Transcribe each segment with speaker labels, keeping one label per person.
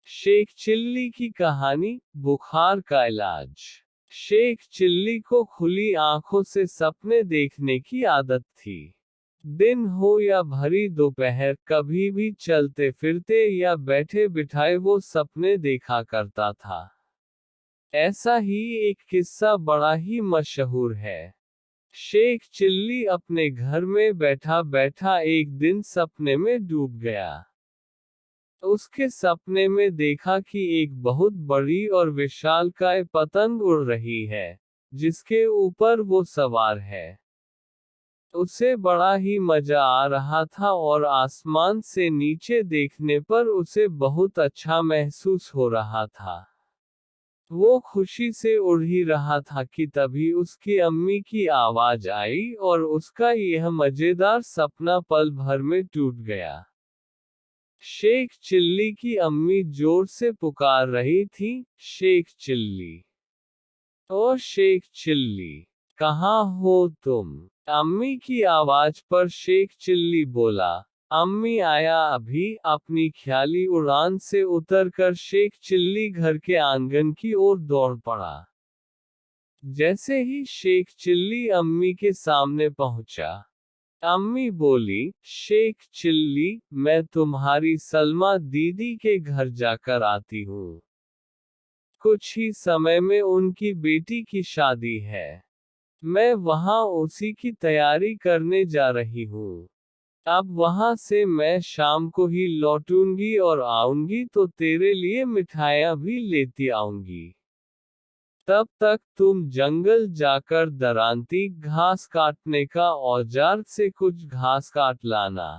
Speaker 1: Sheikh chilli की कहानी, बुखार का इलाज। शेख चिल्ली को खुली आंखों से सपने देखने की आदत थी। दिन हो या भरी दोपहर, कभी भी चलते फिरते या बैठे बिठाए वो सपने देखा करता था। ऐसा ही एक किस्सा बड़ा ही मशहूर है। शेख चिल्ली अपने घर में बैठा बैठा एक दिन सपने में डूब गया। उसके सपने में देखा कि एक बहुत बड़ी और विशालकाय पतंग उड़ रही है, जिसके ऊपर वो सवार है। उसे बड़ा ही मजा आ रहा था और आसमान से नीचे देखने पर उसे बहुत अच्छा महसूस हो रहा था। वो खुशी से उड़ ही रहा था कि तभी उसकी अम्मी की आवाज आई और उसका यह मजेदार सपना पल भर में टूट गया। शेख चिल्ली की अम्मी जोर से पुकार रही थी, शेख चिल्ली, ओ शेख चिल्ली, कहाँ हो तुम? अम्मी की आवाज पर शेख चिल्ली बोला, अम्मी आया अभी। अपनी ख्याली उड़ान से उतरकर शेख चिल्ली घर के आंगन की ओर दौड़ पड़ा। जैसे ही शेख चिल्ली अम्मी के सामने पहुंचा, अम्मी बोली, शेख चिल्ली, मैं तुम्हारी सलमा दीदी के घर जाकर आती हूँ। कुछ ही समय में उनकी बेटी की शादी है। मैं वहाँ उसी की तैयारी करने जा रही हूँ। अब वहाँ से मैं शाम को ही लौटूंगी और आऊंगी तो तेरे लिए मिठाइयाँ भी लेती आऊंगी। तब तक तुम जंगल जाकर दरांती घास काटने का औजार से कुछ घास काट लाना।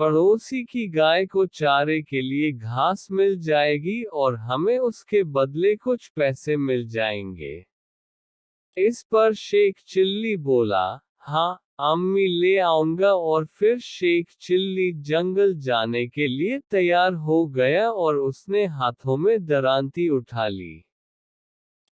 Speaker 1: पड़ोसी की गाय को चारे के लिए घास मिल जाएगी और हमें उसके बदले कुछ पैसे मिल जाएंगे। इस पर शेख चिल्ली बोला, हाँ अम्मी, ले आऊंगा। और फिर शेख चिल्ली जंगल जाने के लिए तैयार हो गया और उसने हाथों में दरांती उठा ली।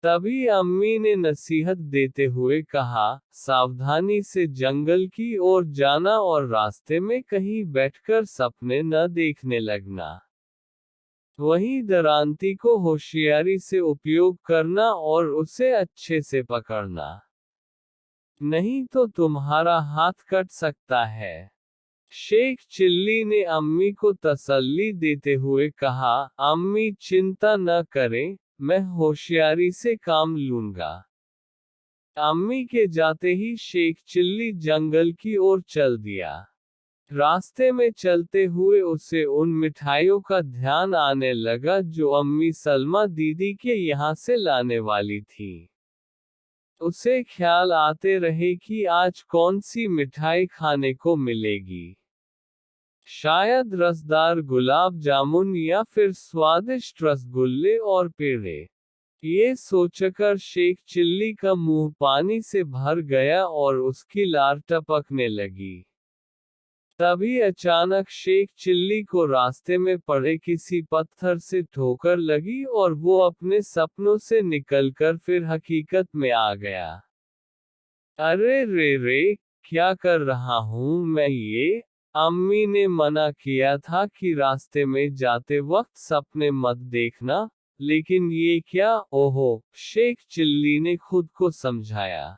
Speaker 1: तभी अम्मी ने नसीहत देते हुए कहा, सावधानी से जंगल की ओर जाना और रास्ते में कहीं बैठकर सपने न देखने लगना। वहीं दरांती को होशियारी से उपयोग करना और उसे अच्छे से पकड़ना, नहीं तो तुम्हारा हाथ कट सकता है। शेख चिल्ली ने अम्मी को तसल्ली देते हुए कहा, अम्मी चिंता न करें, मैं होशियारी से काम लूंगा। अम्मी के जाते ही शेख चिल्ली जंगल की ओर चल दिया। रास्ते में चलते हुए उसे उन मिठाइयों का ध्यान आने लगा जो अम्मी सलमा दीदी के यहाँ से लाने वाली थी। उसे ख्याल आते रहे कि आज कौन सी मिठाई खाने को मिलेगी। शायद रसदार गुलाब जामुन या फिर स्वादिष्ट रसगुल्ले और पेड़े। ये सोचकर शेख चिल्ली का मुंह पानी से भर गया और उसकी लार टपकने लगी। तभी अचानक शेख चिल्ली को रास्ते में पड़े किसी पत्थर से ठोकर लगी और वो अपने सपनों से निकलकर फिर हकीकत में आ गया। अरे रे रे, क्या कर रहा हूँ मैं ये? अम्मी ने मना किया था कि रास्ते में जाते वक्त सपने मत देखना, लेकिन ये क्या? ओहो, शेख चिल्ली ने खुद को समझाया।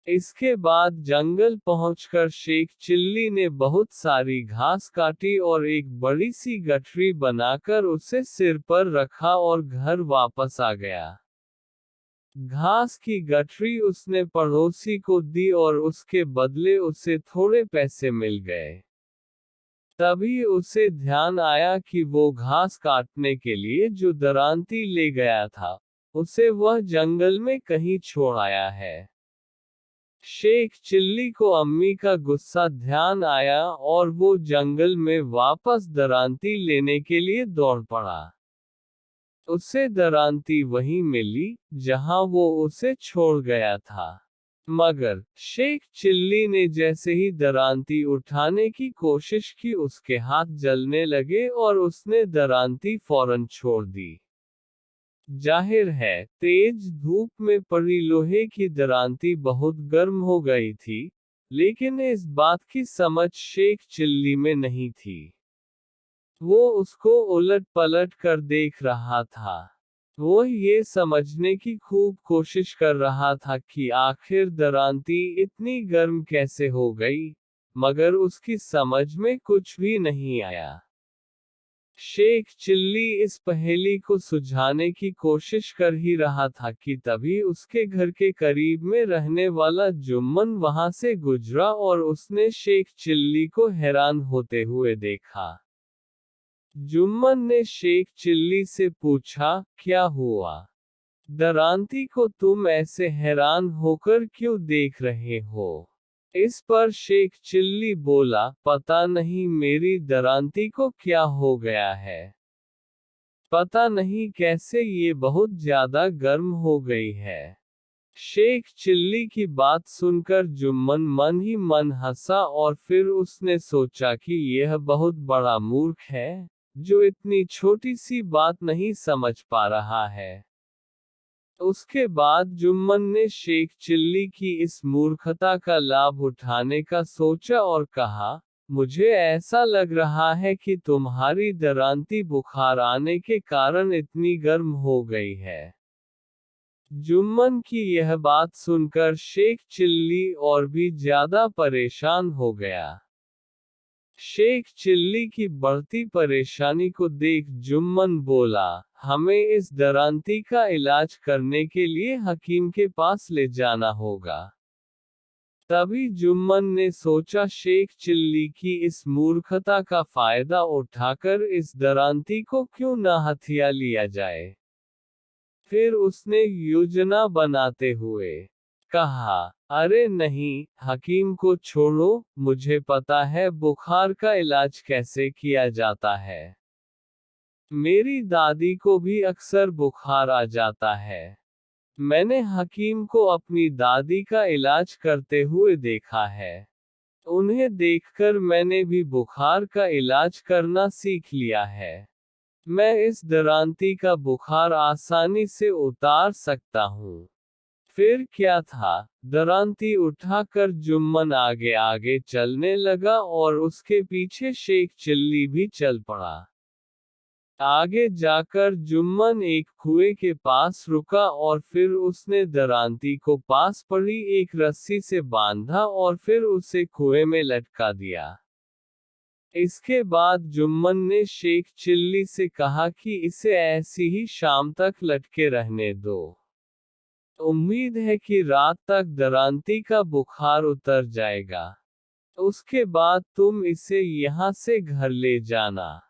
Speaker 1: इसके बाद जंगल पहुंचकर शेख चिल्ली ने बहुत सारी घास काटी और एक बड़ी सी गठरी बनाकर उसे सिर पर रखा और घर वापस आ गया। घास की गठरी उसने पड़ोसी को दी और उसके बदले उसे थोड़े पैसे मिल गए। तभी उसे ध्यान आया कि वो घास काटने के लिए जो दरांती ले गया था, उसे वह जंगल में कहीं छोड़ आया है। शेख चिल्ली को अम्मी का गुस्सा ध्यान आया और वो जंगल में वापस दरांती लेने के लिए दौड़ पड़ा। उसे दरांती वहीं मिली, जहां वो उसे छोड़ गया था। मगर शेख चिल्ली ने जैसे ही दरांती उठाने की कोशिश की, उसके हाथ जलने लगे और उसने दरांती फौरन छोड़ दी। जाहिर है, तेज धूप में पड़ी लोहे की दरांती बहुत गर्म हो गई थी, लेकिन इस बात की समझ शेख चिल्ली में नहीं थी। वो उसको उलट पलट कर देख रहा था। वो ये समझने की खूब कोशिश कर रहा था कि आखिर दरांती इतनी गर्म कैसे हो गई, मगर उसकी समझ में कुछ भी नहीं आया। शेख चिल्ली इस पहेली को सुलझाने की कोशिश कर ही रहा था कि तभी उसके घर के करीब में रहने वाला जुम्मन वहां से गुजरा और उसने शेख चिल्ली को हैरान होते हुए देखा। जुम्मन ने शेख चिल्ली से पूछा, क्या हुआ? दरांती को तुम ऐसे हैरान होकर क्यों देख रहे हो? इस पर शेख चिल्ली बोला, पता नहीं मेरी दरांती को क्या हो गया है। पता नहीं कैसे ये बहुत ज्यादा गर्म हो गई है। शेख चिल्ली की बात सुनकर जुम्मन मन ही मन हंसा और फिर उसने सोचा कि यह बहुत बड़ा मूर्ख है, जो इतनी छोटी सी बात नहीं समझ पा रहा है। उसके बाद जुम्मन ने शेख चिल्ली की इस मूर्खता का लाभ उठाने का सोचा और कहा, मुझे ऐसा लग रहा है कि तुम्हारी दरांती बुखार आने के कारण इतनी गर्म हो गई है। जुम्मन की यह बात सुनकर शेख चिल्ली और भी ज्यादा परेशान हो गया। शेख चिल्ली की बढ़ती परेशानी को देख जुम्मन बोला, हमें इस दरांती का इलाज करने के लिए हकीम के पास ले जाना होगा। तभी जुम्मन ने सोचा शेख चिल्ली की इस मूर्खता का फायदा उठाकर इस दरांती को क्यों न हथिया लिया जाए। फिर उसने योजना बनाते हुए कहा, अरे नहीं, हकीम को छोड़ो, मुझे पता है बुखार का इलाज कैसे किया जाता है। मेरी दादी को भी अक्सर बुखार आ जाता है। मैंने हकीम को अपनी दादी का इलाज करते हुए देखा है। उन्हें देखकर मैंने भी बुखार का इलाज करना सीख लिया है। मैं इस दरांती का बुखार आसानी से उतार सकता हूँ। फिर क्या था, दरांती उठाकर जुम्मन आगे आगे चलने लगा और उसके पीछे शेख चिल्ली भी चल पड़ा। आगे जाकर जुम्मन एक कुएं के पास रुका और फिर उसने दरांती को पास पड़ी एक रस्सी से बांधा और फिर उसे कुएं में लटका दिया। इसके बाद जुम्मन ने शेख चिल्ली से कहा कि इसे ऐसी ही शाम तक लटके रहने दो। उम्मीद है कि रात तक दरांती का बुखार उतर जाएगा। उसके बाद तुम इसे यहाँ से घर ले जाना।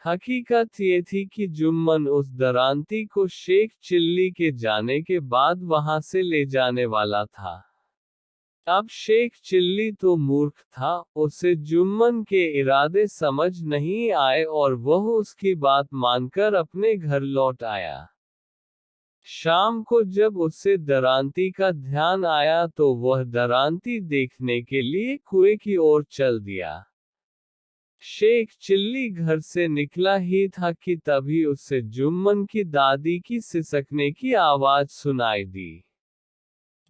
Speaker 1: हकीकत ये थी कि जुम्मन उस दरांती को शेख चिल्ली के जाने के बाद वहां से ले जाने वाला था। अब शेख चिल्ली तो मूर्ख था, उसे जुम्मन के इरादे समझ नहीं आए और वह उसकी बात मानकर अपने घर लौट आया। शाम को जब उसे दरांती का ध्यान आया तो वह दरांती देखने के लिए कुएं की ओर चल दिया। शेख चिल्ली घर से निकला ही था कि तभी उसे जुम्मन की दादी की सिसकने की आवाज सुनाई दी।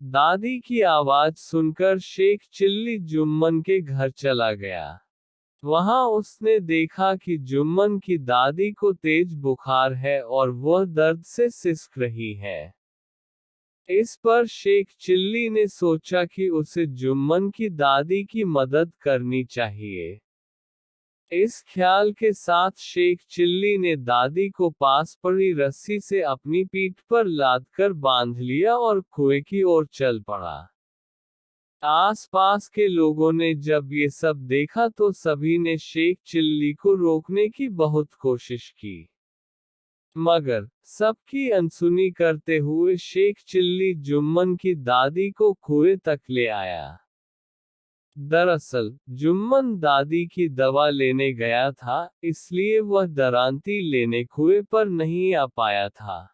Speaker 1: दादी की आवाज सुनकर शेख चिल्ली जुम्मन के घर चला गया। वहां उसने देखा कि जुम्मन की दादी को तेज बुखार है और वह दर्द से सिसक रही है। इस पर शेख चिल्ली ने सोचा कि उसे जुम्मन की दादी की मदद करनी चाहिए। इस ख्याल के साथ शेख चिल्ली ने दादी को पास पड़ी रस्सी से अपनी पीठ पर लादकर बांध लिया और कुएं की ओर चल पड़ा। आसपास के लोगों ने जब ये सब देखा तो सभी ने शेख चिल्ली को रोकने की बहुत कोशिश की, मगर सबकी अनसुनी करते हुए शेख चिल्ली जुम्मन की दादी को कुएं तक ले आया। दरअसल जुम्मन दादी की दवा लेने गया था, इसलिए वह दरांती लेने कुएं पर नहीं आ पाया था।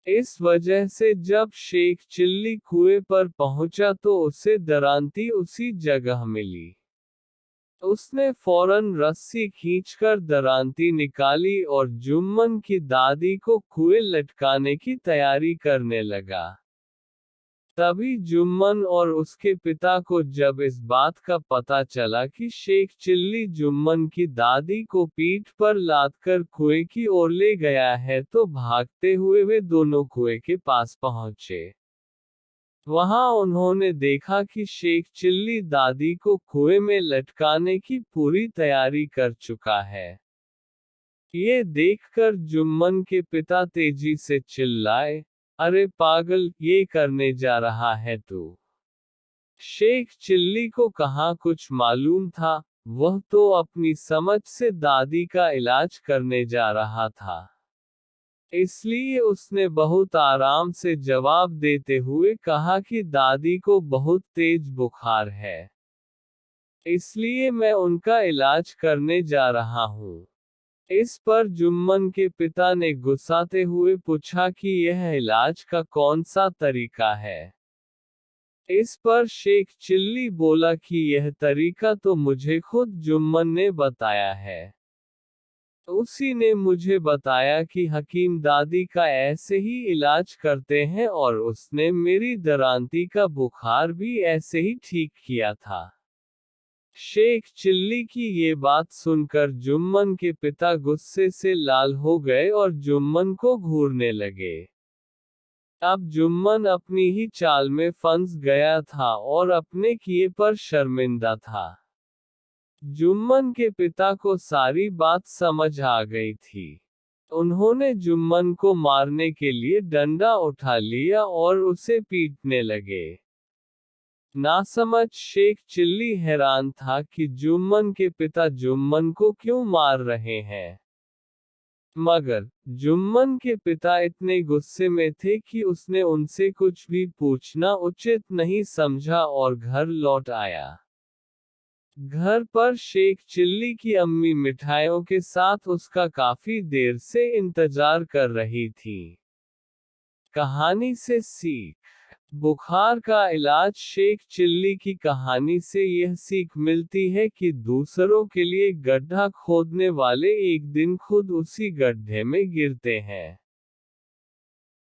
Speaker 1: इस वजह से जब शेख चिल्ली कुएं पर पहुंचा तो उसे दरांती उसी जगह मिली। उसने फौरन रस्सी खींचकर दरांती निकाली और जुम्मन की दादी को कुएं लटकाने की तैयारी करने लगा। तभी जुम्मन और उसके पिता को जब इस बात का पता चला कि शेख चिल्ली जुम्मन की दादी को पीठ पर लादकर कुएं की ओर ले गया है तो भागते हुए वे दोनों कुएं के पास पहुंचे। वहां उन्होंने देखा कि शेख चिल्ली दादी को कुएं में लटकाने की पूरी तैयारी कर चुका है। ये देखकर जुम्मन के पिता तेजी से चिल्लाए, अरे पागल, ये करने जा रहा है तू? शेख चिल्ली को कहाँ कुछ मालूम था, वह तो अपनी समझ से दादी का इलाज करने जा रहा था। इसलिए उसने बहुत आराम से जवाब देते हुए कहा कि दादी को बहुत तेज बुखार है, इसलिए मैं उनका इलाज करने जा रहा हूँ। इस पर जुम्मन के पिता ने गुस्साते हुए पूछा कि यह इलाज का कौन सा तरीका है। इस पर शेख चिल्ली बोला कि यह तरीका तो मुझे खुद जुम्मन ने बताया है। उसी ने मुझे बताया कि हकीम दादी का ऐसे ही इलाज करते हैं और उसने मेरी दरांती का बुखार भी ऐसे ही ठीक किया था। शेख चिल्ली की ये बात सुनकर जुम्मन के पिता गुस्से से लाल हो गए और जुम्मन को घूरने लगे। अब जुम्मन अपनी ही चाल में फंस गया था और अपने किए पर शर्मिंदा था। जुम्मन के पिता को सारी बात समझ आ गई थी। उन्होंने जुम्मन को मारने के लिए डंडा उठा लिया और उसे पीटने लगे। नासमझ शेख चिल्ली हैरान था कि जुम्मन के पिता जुम्मन को क्यों मार रहे हैं। मगर जुम्मन के पिता इतने गुस्से में थे कि उसने उनसे कुछ भी पूछना उचित नहीं समझा और घर लौट आया। घर पर शेख चिल्ली की अम्मी मिठाइयों के साथ उसका काफी देर से इंतजार कर रही थी। कहानी से सीख। बुखार का इलाज। शेख चिल्ली की कहानी से यह सीख मिलती है कि दूसरों के लिए गड्ढा खोदने वाले एक दिन खुद उसी गड्ढे में गिरते हैं।